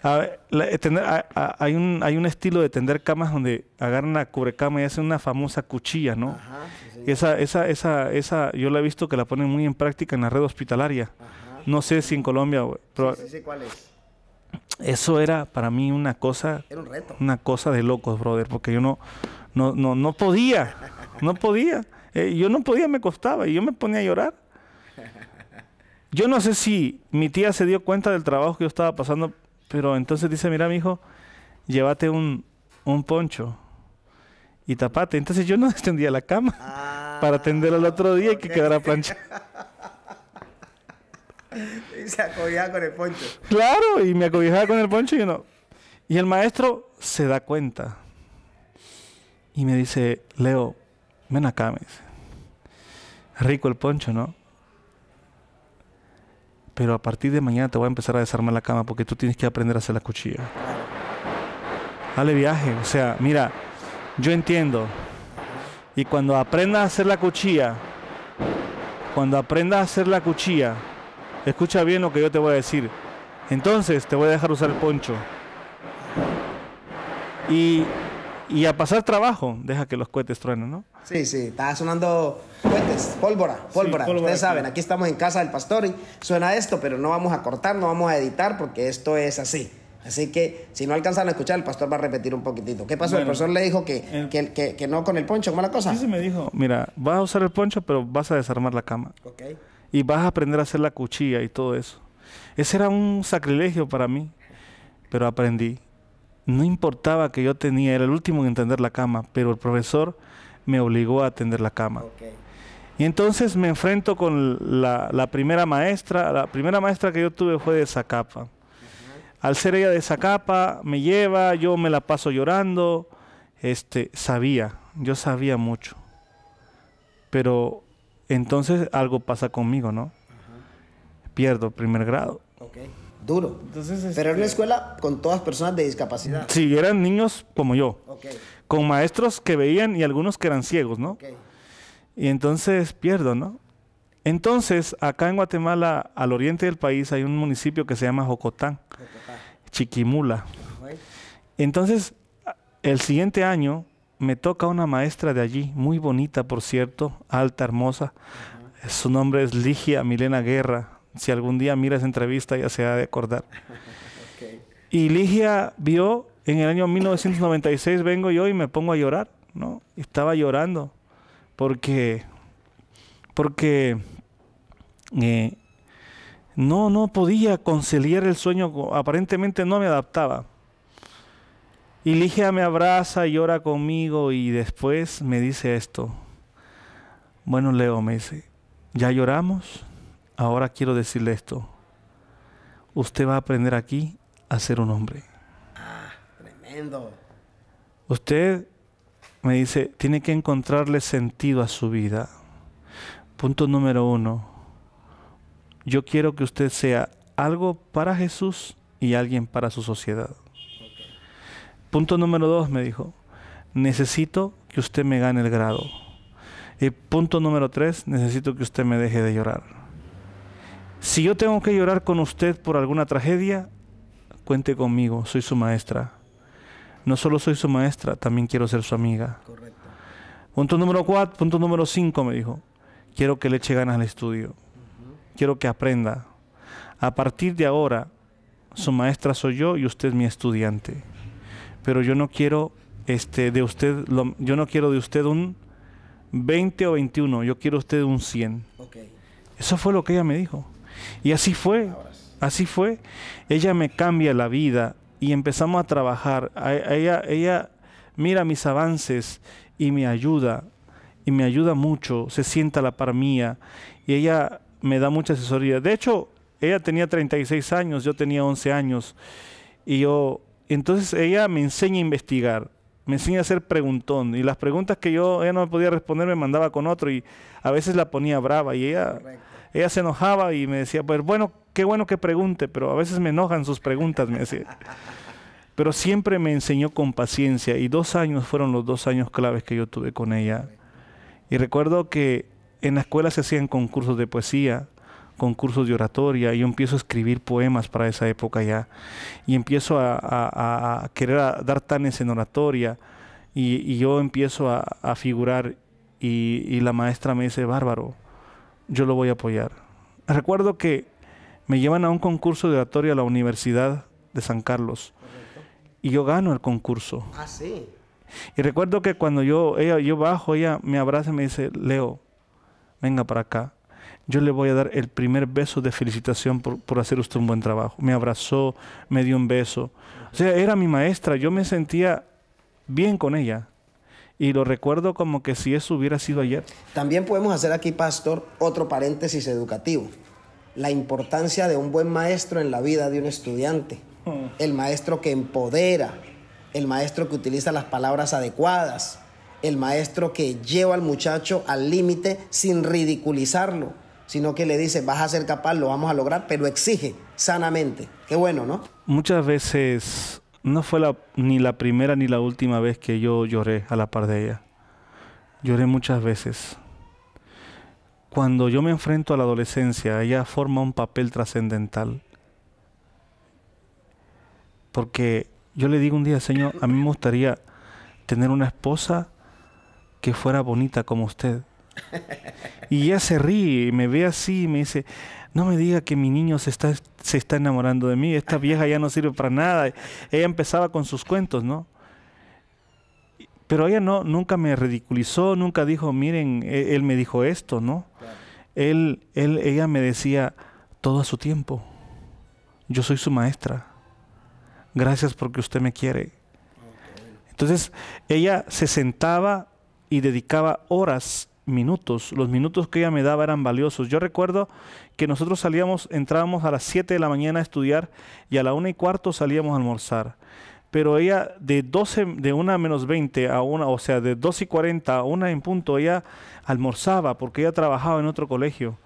Hay un estilo de tender camas donde agarran la cubrecama y hacen una famosa cuchilla, ¿no? Esa yo la he visto que la ponen muy en práctica en la red hospitalaria. No sé si en Colombia, pero sí, ¿cuál es? Eso era para mí una cosa, era un reto. Una cosa de locos, brother, porque yo no podía, no podía. Yo no podía, me costaba y yo me ponía a llorar. Yo no sé si mi tía se dio cuenta del trabajo que yo estaba pasando, pero entonces dice, mira, mijo, llévate un poncho y tapate. Entonces yo no extendía la cama para tenderla al otro día y que quedara plancha. Y se acobijaba con el poncho. Claro, y me acobijaba con el poncho y no. Y el maestro se da cuenta y me dice, Leo, ven acá, me dice. Rico el poncho, ¿no? Pero a partir de mañana te voy a empezar a desarmar la cama porque tú tienes que aprender a hacer la cuchilla. Dale viaje, o sea, mira, yo entiendo. Y cuando aprendas a hacer la cuchilla, escucha bien lo que yo te voy a decir. Entonces te voy a dejar usar el poncho. Y a pasar trabajo, deja que los cohetes truenen, ¿no? Sí, está sonando cohetes, pólvora. Sí, pólvora. Ustedes saben, aquí estamos en casa del pastor y suena esto, pero no vamos a cortar, no vamos a editar porque esto es así. Así que si no alcanzan a escuchar, el pastor va a repetir un poquitito. ¿Qué pasó? Bueno, el profesor le dijo que no con el poncho, ¿cómo la cosa? Sí, se me dijo, mira, vas a usar el poncho, pero vas a desarmar la cama. Okay. Y vas a aprender a hacer la cuchilla y todo eso. Ese era un sacrilegio para mí, pero aprendí. No importaba que yo era el último en entender la cama, pero el profesor me obligó a tender la cama. Okay. Y entonces me enfrento con la primera maestra. La primera maestra que yo tuve fue de Zacapa. Al ser ella de Zacapa, me lleva, yo me la paso llorando. Yo sabía mucho. Pero entonces algo pasa conmigo, ¿no? Pierdo primer grado. Okay. Duro. Entonces, pero era una escuela con todas personas de discapacidad. Sí, eran niños como yo. Okay. Con maestros que veían y algunos que eran ciegos, ¿no? Okay. Y entonces pierdo, ¿no? Entonces, acá en Guatemala, al oriente del país, hay un municipio que se llama Jocotán, Chiquimula. Okay. Entonces, el siguiente año me toca una maestra de allí, muy bonita, por cierto, alta, hermosa. Su nombre es Ligia Milena Guerra. Si algún día mira esa entrevista, ya se ha de acordar. Okay. Y Ligia vio, en el año 1996 vengo yo y me pongo a llorar, ¿no? Estaba llorando porque no podía conciliar el sueño, aparentemente no me adaptaba. Y Ligia me abraza, llora conmigo y después me dice esto. Bueno, Leo, me dice, ya lloramos, ahora quiero decirle esto. Usted va a aprender aquí a ser un hombre. Ah, tremendo. Usted, me dice, tiene que encontrarle sentido a su vida. Punto número 1. Yo quiero que usted sea algo para Jesús y alguien para su sociedad. Punto número 2, me dijo, necesito que usted me gane el grado. Y punto número 3, necesito que usted me deje de llorar. Si yo tengo que llorar con usted por alguna tragedia, cuente conmigo, soy su maestra. No solo soy su maestra, también quiero ser su amiga. Correcto. Punto número 5, me dijo, quiero que le eche ganas al estudio. Quiero que aprenda. A partir de ahora, su maestra soy yo y usted es mi estudiante. Pero yo no quiero yo no quiero de usted un 20 o 21, yo quiero usted un 100. Okay. Eso fue lo que ella me dijo. Y así fue. Así fue. Ella me cambia la vida y empezamos a trabajar. Ella mira mis avances y me ayuda mucho, se sienta a la par mía y ella me da mucha asesoría. De hecho, ella tenía 36 años, yo tenía 11 años y entonces ella me enseña a investigar, me enseña a hacer preguntón y las preguntas que ella no me podía responder me mandaba con otro y a veces la ponía brava y ella se enojaba y me decía, pues bueno, qué bueno que pregunte, pero a veces me enojan sus preguntas, me decía. Pero siempre me enseñó con paciencia y 2 años fueron los 2 años claves que yo tuve con ella. Y recuerdo que en la escuela se hacían concursos de poesía, concursos de oratoria, y yo empiezo a escribir poemas para esa época ya, y empiezo a querer dar tanes en oratoria, y yo empiezo a figurar, y la maestra me dice, bárbaro, yo lo voy a apoyar. Recuerdo que me llevan a un concurso de oratoria a la Universidad de San Carlos, y yo gano el concurso. Ah, sí. Y recuerdo que cuando yo bajo, ella me abraza y me dice, Leo, venga para acá. Yo le voy a dar el primer beso de felicitación por hacer usted un buen trabajo. Me abrazó, me dio un beso. O sea, era mi maestra, yo me sentía bien con ella. Y lo recuerdo como que si eso hubiera sido ayer. También podemos hacer aquí, pastor, otro paréntesis educativo. La importancia de un buen maestro en la vida de un estudiante. El maestro que empodera, el maestro que utiliza las palabras adecuadas, el maestro que lleva al muchacho al límite sin ridiculizarlo, sino que le dice, vas a ser capaz, lo vamos a lograr, pero exige sanamente. Qué bueno, ¿no? Muchas veces no fue ni la primera ni la última vez que yo lloré a la par de ella. Lloré muchas veces. Cuando yo me enfrento a la adolescencia, ella forma un papel trascendental. Porque yo le digo un día, Señor, a mí me gustaría tener una esposa que fuera bonita como usted. Y ella se ríe y me ve así y me dice, no me diga que mi niño se está enamorando de mí, esta vieja ya no sirve para nada. Ella empezaba con sus cuentos, ¿no? Pero ella nunca me ridiculizó, nunca dijo, miren, él me dijo esto, ¿no? Claro. Ella me decía, todo a su tiempo. Yo soy su maestra. Gracias porque usted me quiere. Entonces, ella se sentaba y dedicaba horas, minutos. Los minutos que ella me daba eran valiosos. Yo recuerdo que nosotros entrábamos a las 7 de la mañana a estudiar y a la 1:15 salíamos a almorzar. Pero ella de 1:20 a 1, o sea, de 2:40 a 1 en punto, ella almorzaba porque ella trabajaba en otro colegio.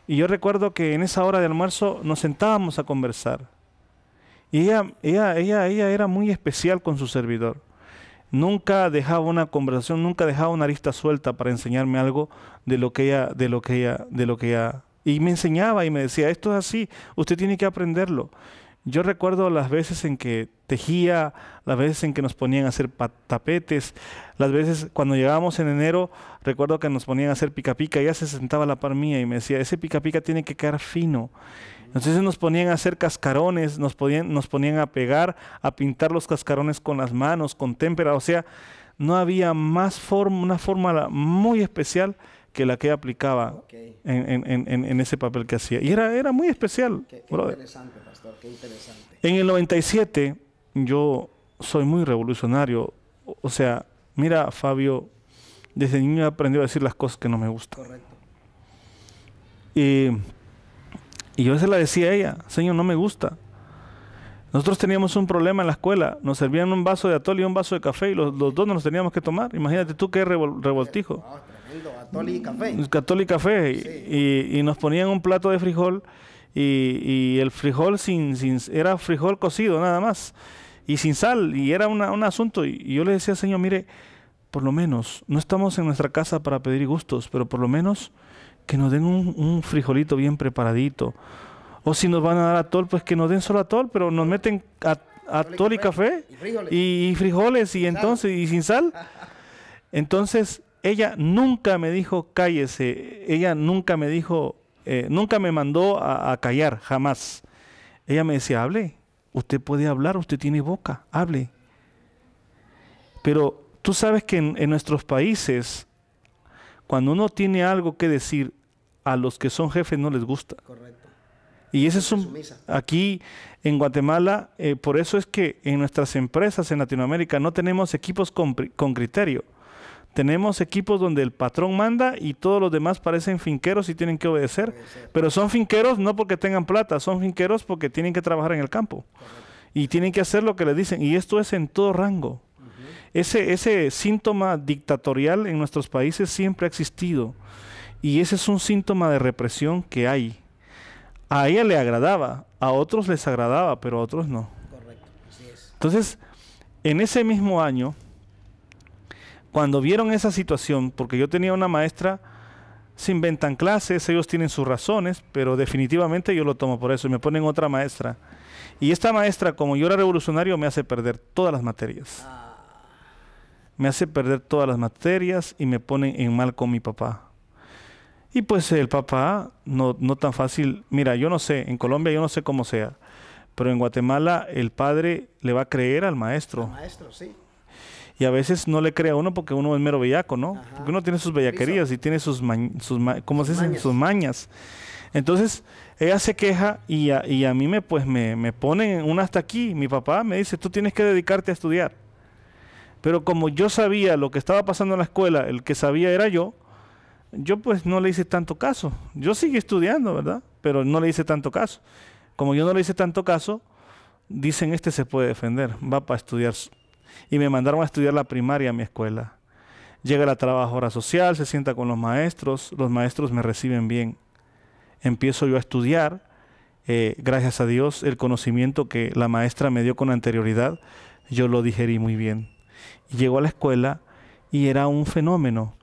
Y yo recuerdo que en esa hora de almuerzo nos sentábamos a conversar. Y ella era muy especial con su servidor. Nunca dejaba una conversación, nunca dejaba una arista suelta para enseñarme algo de lo que ella. Y me enseñaba y me decía, esto es así, usted tiene que aprenderlo. Yo recuerdo las veces en que tejía, las veces en que nos ponían a hacer tapetes, las veces cuando llegábamos en enero, recuerdo que nos ponían a hacer pica pica, ella se sentaba a la par mía y me decía, ese pica pica tiene que quedar fino. Entonces nos ponían a hacer cascarones, nos ponían a pegar, a pintar los cascarones con las manos, con témpera, o sea, no había una fórmula muy especial que la que ella aplicaba en ese papel que hacía. Y era muy especial. Qué interesante, pastor, qué interesante. En el 97, yo soy muy revolucionario. O sea, mira, Fabio, desde niño he aprendido a decir las cosas que no me gustan. Correcto. Y yo se la decía a ella, Señor, no me gusta. Nosotros teníamos un problema en la escuela, nos servían un vaso de atole y un vaso de café y los dos nos los teníamos que tomar. Imagínate tú qué revoltijo. Oh, tremendo, atole y café. Atole y café. Sí. Y nos ponían un plato de frijol y el frijol era frijol cocido nada más y sin sal y era un asunto. Y yo le decía, Señor, mire, por lo menos, no estamos en nuestra casa para pedir gustos, pero por lo menos que nos den un frijolito bien preparadito. O si nos van a dar atol, pues que nos den solo atol, pero nos meten atol y café y frijoles y entonces y sin sal. Entonces ella nunca me dijo cállese, ella nunca me dijo, nunca me mandó a callar, jamás. Ella me decía, hable, usted puede hablar, usted tiene boca, hable. Pero tú sabes que en nuestros países, cuando uno tiene algo que decir, a los que son jefes no les gusta. Correcto. Y ese es aquí en Guatemala, por eso es que en nuestras empresas en Latinoamérica no tenemos equipos con criterio. Tenemos equipos donde el patrón manda y todos los demás parecen finqueros y tienen que obedecer. Pero son finqueros no porque tengan plata, son finqueros porque tienen que trabajar en el campo. Correcto. Y tienen que hacer lo que les dicen. Y esto es en todo rango. Ese síntoma dictatorial en nuestros países siempre ha existido. Y ese es un síntoma de represión que hay. A ella le agradaba, a otros les agradaba, pero a otros no. Correcto, así es. Entonces, en ese mismo año, cuando vieron esa situación, porque yo tenía una maestra, se inventan clases, ellos tienen sus razones, pero definitivamente yo lo tomo por eso y me ponen otra maestra. Y esta maestra, como yo era revolucionario, me hace perder todas las materias. Me hace perder todas las materias y me ponen en mal con mi papá. Y pues el papá, no tan fácil. Mira, yo no sé, en Colombia yo no sé cómo sea, pero en Guatemala el padre le va a creer al maestro. Al maestro, sí. Y a veces no le cree a uno porque uno es mero bellaco, ¿no? Ajá. Porque uno tiene sus bellaquerías y tiene sus mañas. Entonces, ella se queja y a mí me ponen una hasta aquí. Mi papá me dice, tú tienes que dedicarte a estudiar. Pero como yo sabía lo que estaba pasando en la escuela, el que sabía era yo pues no le hice tanto caso. Yo seguí estudiando, ¿verdad? Pero no le hice tanto caso. Como yo no le hice tanto caso, dicen, este se puede defender, va para estudiar. Y me mandaron a estudiar la primaria a mi escuela. Llega la trabajadora social, se sienta con los maestros me reciben bien. Empiezo yo a estudiar, gracias a Dios, el conocimiento que la maestra me dio con anterioridad, yo lo digerí muy bien. Y llego a la escuela y era un fenómeno.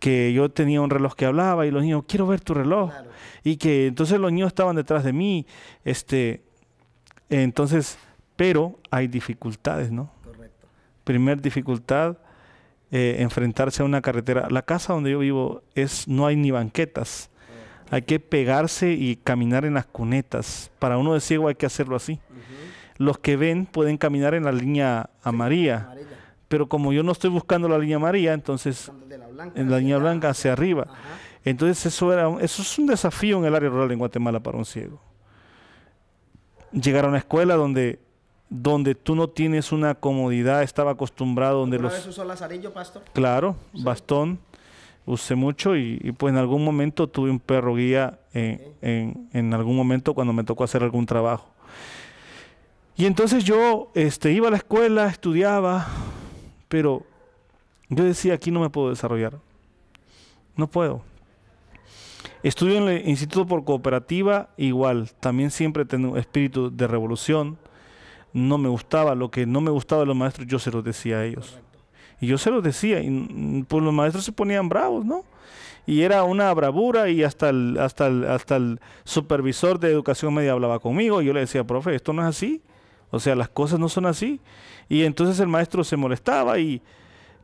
Que yo tenía un reloj que hablaba y los niños, quiero ver tu reloj. Claro. Y que entonces los niños estaban detrás de mí. Entonces, pero hay dificultades, ¿no? Correcto. Primer dificultad, enfrentarse a una carretera. La casa donde yo vivo no hay ni banquetas. Hay que pegarse y caminar en las cunetas. Para uno de ciego hay que hacerlo así. Los que ven pueden caminar en la línea amarilla. Pero como yo no estoy buscando la línea amarilla, entonces en la línea blanca hacia arriba. Ajá. Entonces eso es un desafío en el área rural en Guatemala para un ciego. Llegar a una escuela donde donde tú no tienes una comodidad, estaba acostumbrado donde ¿Alguna vez usó lazarillo, pastor? Claro, Sí. bastón, usé mucho y pues en algún momento tuve un perro guía en algún momento cuando me tocó hacer algún trabajo. Y entonces yo iba a la escuela, estudiaba, pero yo decía, aquí no me puedo desarrollar, no puedo. Estudio en el Instituto por Cooperativa, igual, también siempre tengo espíritu de revolución. No me gustaba, lo que no me gustaba de los maestros, yo se los decía a ellos. Correcto. Y yo se los decía, y pues los maestros se ponían bravos, ¿no? Y era una bravura, y hasta el supervisor de educación media hablaba conmigo, y yo le decía, profe, esto no es así, o sea, las cosas no son así. Y entonces el maestro se molestaba,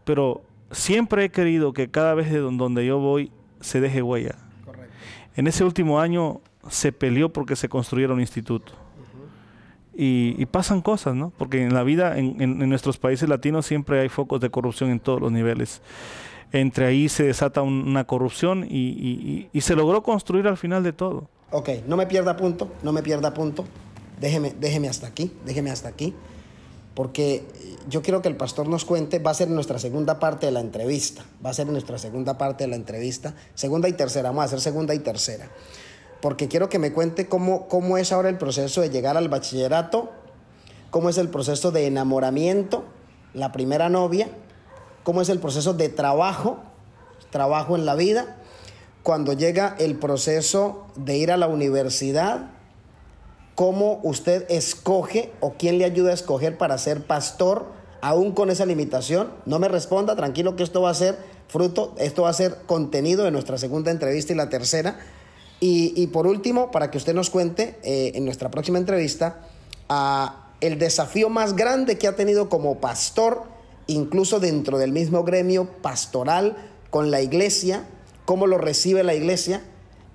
pero siempre he querido que cada vez de donde yo voy se deje huella. Correcto. En ese último año se peleó porque se construyera un instituto. Y pasan cosas, ¿no? Porque en la vida, en nuestros países latinos siempre hay focos de corrupción en todos los niveles. Entre ahí se desata una corrupción y se logró construir al final de todo. Ok, no me pierda punto, no me pierda punto. Déjeme hasta aquí, porque yo quiero que el pastor nos cuente, va a ser nuestra segunda parte de la entrevista, segunda y tercera, vamos a hacer segunda y tercera. Porque quiero que me cuente cómo es ahora el proceso de llegar al bachillerato, cómo es el proceso de enamoramiento, la primera novia, cómo es el proceso de trabajo en la vida, cuando llega el proceso de ir a la universidad, cómo usted escoge o quién le ayuda a escoger para ser pastor, aún con esa limitación. No me responda, tranquilo, que esto va a ser contenido de nuestra segunda entrevista y la tercera. Y por último, para que usted nos cuente en nuestra próxima entrevista el desafío más grande que ha tenido como pastor, incluso dentro del mismo gremio pastoral con la iglesia, cómo lo recibe la iglesia.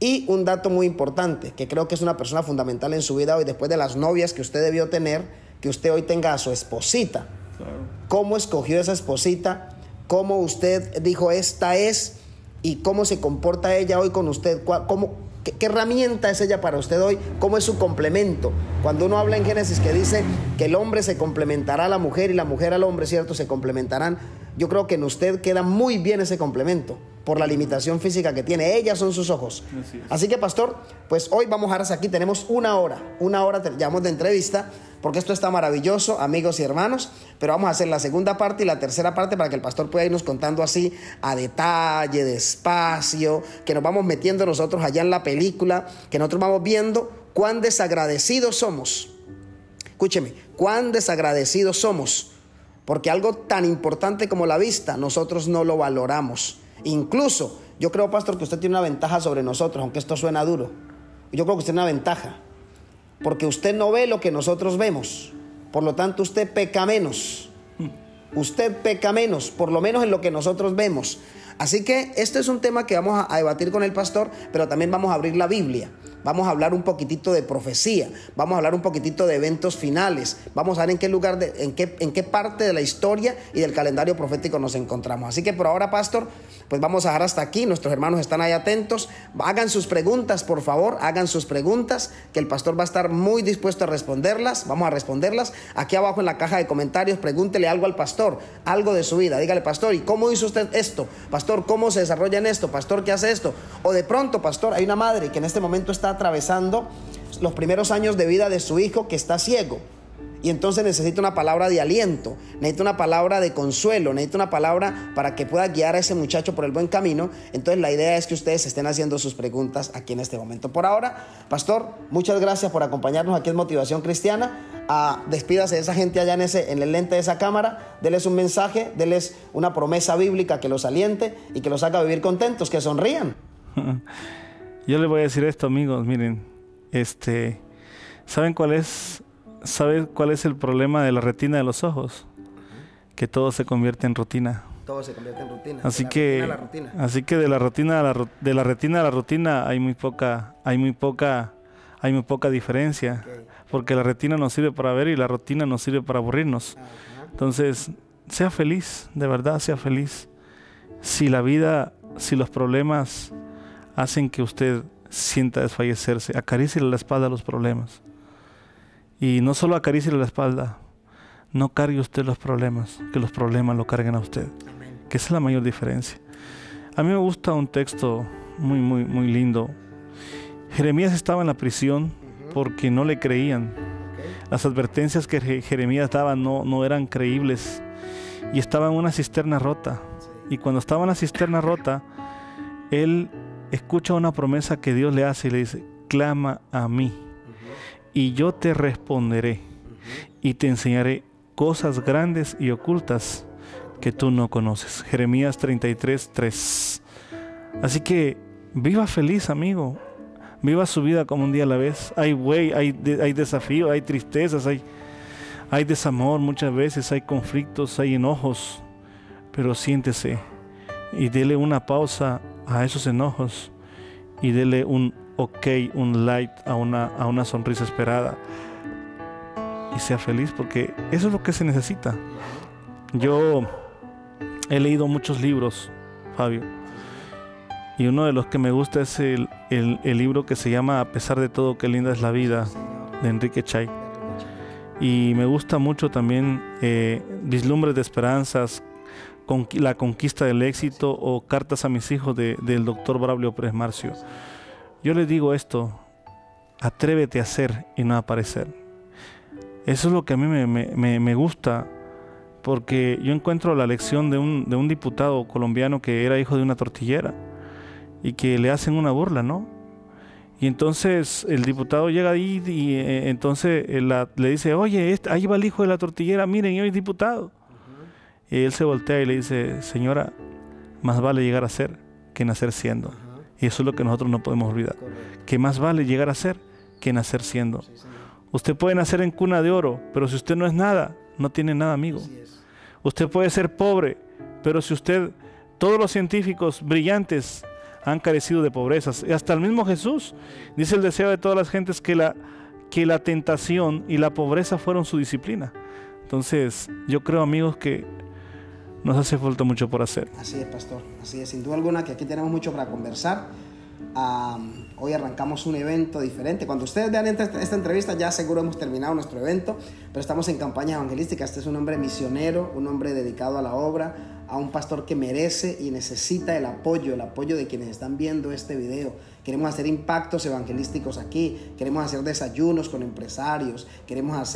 Y un dato muy importante, que creo que es una persona fundamental en su vida hoy, después de las novias que usted debió tener, que usted hoy tenga a su esposita. Claro. ¿Cómo escogió esa esposita? ¿Cómo usted dijo esta es? ¿Y cómo se comporta ella hoy con usted? ¿Qué herramienta es ella para usted hoy? ¿Cómo es su complemento? Cuando uno habla en Génesis que dice que el hombre se complementará a la mujer y la mujer al hombre, ¿cierto? Se complementarán. Yo creo que en usted queda muy bien ese complemento por la limitación física que tiene. Ellas son sus ojos. Así que, pastor, pues hoy vamos a dejar hasta aquí. Tenemos una hora llevamos de entrevista, porque esto está maravilloso, amigos y hermanos, pero vamos a hacer la segunda parte y la tercera parte para que el pastor pueda irnos contando así a detalle, despacio, que nos vamos metiendo nosotros allá en la película, que nosotros vamos viendo cuán desagradecidos somos. Escúcheme, cuán desagradecidos somos, porque algo tan importante como la vista, nosotros no lo valoramos. Incluso, yo creo, pastor, que usted tiene una ventaja sobre nosotros, aunque esto suena duro. Yo creo que usted tiene una ventaja, porque usted no ve lo que nosotros vemos. Por lo tanto, usted peca menos. Usted peca menos, por lo menos en lo que nosotros vemos. Así que este es un tema que vamos a debatir con el pastor, pero también vamos a abrir la Biblia. Vamos a hablar un poquitito de profecía, vamos a hablar un poquitito de eventos finales, vamos a ver en qué lugar, en qué parte de la historia y del calendario profético nos encontramos. Así que por ahora, pastor, pues vamos a dejar hasta aquí. Nuestros hermanos están ahí atentos. Hagan sus preguntas, por favor, hagan sus preguntas, que el pastor va a estar muy dispuesto a responderlas. Vamos a responderlas. Aquí abajo en la caja de comentarios, pregúntele algo al pastor, algo de su vida. Dígale, pastor, ¿y cómo hizo usted esto? Pastor, ¿cómo se desarrolla en esto? Pastor, ¿qué hace esto? O de pronto, pastor, hay una madre que en este momento está atravesando los primeros años de vida de su hijo que está ciego, y entonces necesita una palabra de aliento, necesita una palabra de consuelo, necesita una palabra para que pueda guiar a ese muchacho por el buen camino. Entonces la idea es que ustedes estén haciendo sus preguntas aquí en este momento. Por ahora, pastor, muchas gracias por acompañarnos aquí en Motivación Cristiana. Despídase de esa gente allá en el lente de esa cámara, déles un mensaje, déles una promesa bíblica que los aliente y que los haga vivir contentos, que sonrían. Yo les voy a decir esto, amigos, miren, ¿saben cuál es el problema de la retina de los ojos? Que todo se convierte en rutina. Todo se convierte en rutina. Así que de la retina a la rutina hay muy poca diferencia. Okay. Porque la retina nos sirve para ver y la rutina nos sirve para aburrirnos. Uh-huh. Entonces, sea feliz, de verdad, sea feliz. Si los problemas hacen que usted sienta desfallecerse, acaríciele la espalda a los problemas Y no solo acaríciele la espalda, no cargue usted los problemas, que los problemas lo carguen a usted. Amén. Que esa es la mayor diferencia. A mí me gusta un texto muy lindo. Jeremías estaba en la prisión porque no le creían. Las advertencias que Jeremías daba no eran creíbles. Y estaba en una cisterna rota. Y cuando estaba en la cisterna rota, él escucha una promesa que Dios le hace y le dice: clama a mí y yo te responderé y te enseñaré cosas grandes y ocultas que tú no conoces. Jeremías 33:3. Así que viva feliz, amigo. Viva su vida como un día a la vez. Hay desafíos, hay tristezas, hay desamor muchas veces, hay conflictos, hay enojos. Pero siéntese y dele una pausa a esos enojos y dele un ok, un light a una sonrisa esperada. Y sea feliz, porque eso es lo que se necesita. Yo he leído muchos libros, Fabio, y uno de los que me gusta es el libro que se llama A pesar de todo, qué linda es la vida, de Enrique Chay. Y me gusta mucho también Vislumbres de Esperanzas, La conquista del éxito, o Cartas a mis hijos del doctor Braulio Pérez Marcio. Yo les digo esto: atrévete a hacer y no a parecer. Eso es lo que a mí me gusta, porque yo encuentro la lección de un diputado colombiano que era hijo de una tortillera y que le hacen una burla, ¿no? Y entonces el diputado llega ahí y entonces le dice: oye, ahí va el hijo de la tortillera, miren, yo soy diputado. Y él se voltea y le dice: señora, más vale llegar a ser que nacer siendo. Y eso es lo que nosotros no podemos olvidar. Correcto. Que más vale llegar a ser que nacer siendo. Sí, usted puede nacer en cuna de oro, pero si usted no es nada, no tiene nada, amigo. Usted puede ser pobre, pero si usted, todos los científicos brillantes han carecido de pobrezas. Y hasta el mismo Jesús dice: el deseo de todas las gentes que la tentación y la pobreza fueron su disciplina. Entonces, yo creo, amigos, que nos hace falta mucho por hacer. Así es, pastor. Así es, sin duda alguna que aquí tenemos mucho para conversar. Hoy arrancamos un evento diferente. Cuando ustedes vean esta entrevista, ya seguro hemos terminado nuestro evento, pero estamos en campaña evangelística. Este es un hombre misionero, un hombre dedicado a la obra, a un pastor que merece y necesita el apoyo de quienes están viendo este video. Queremos hacer impactos evangelísticos aquí, queremos hacer desayunos con empresarios, queremos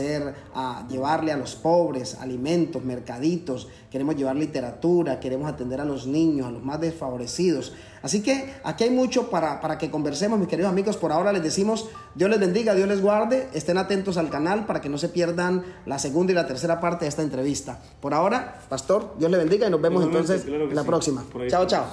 llevarle a los pobres alimentos, mercaditos, queremos llevar literatura, queremos atender a los niños, a los más desfavorecidos. Así que aquí hay mucho para que conversemos, mis queridos amigos. Por ahora les decimos: Dios les bendiga, Dios les guarde. Estén atentos al canal para que no se pierdan la segunda y la tercera parte de esta entrevista. Por ahora, pastor, Dios le bendiga y nos vemos entonces en la próxima. Chao, chao.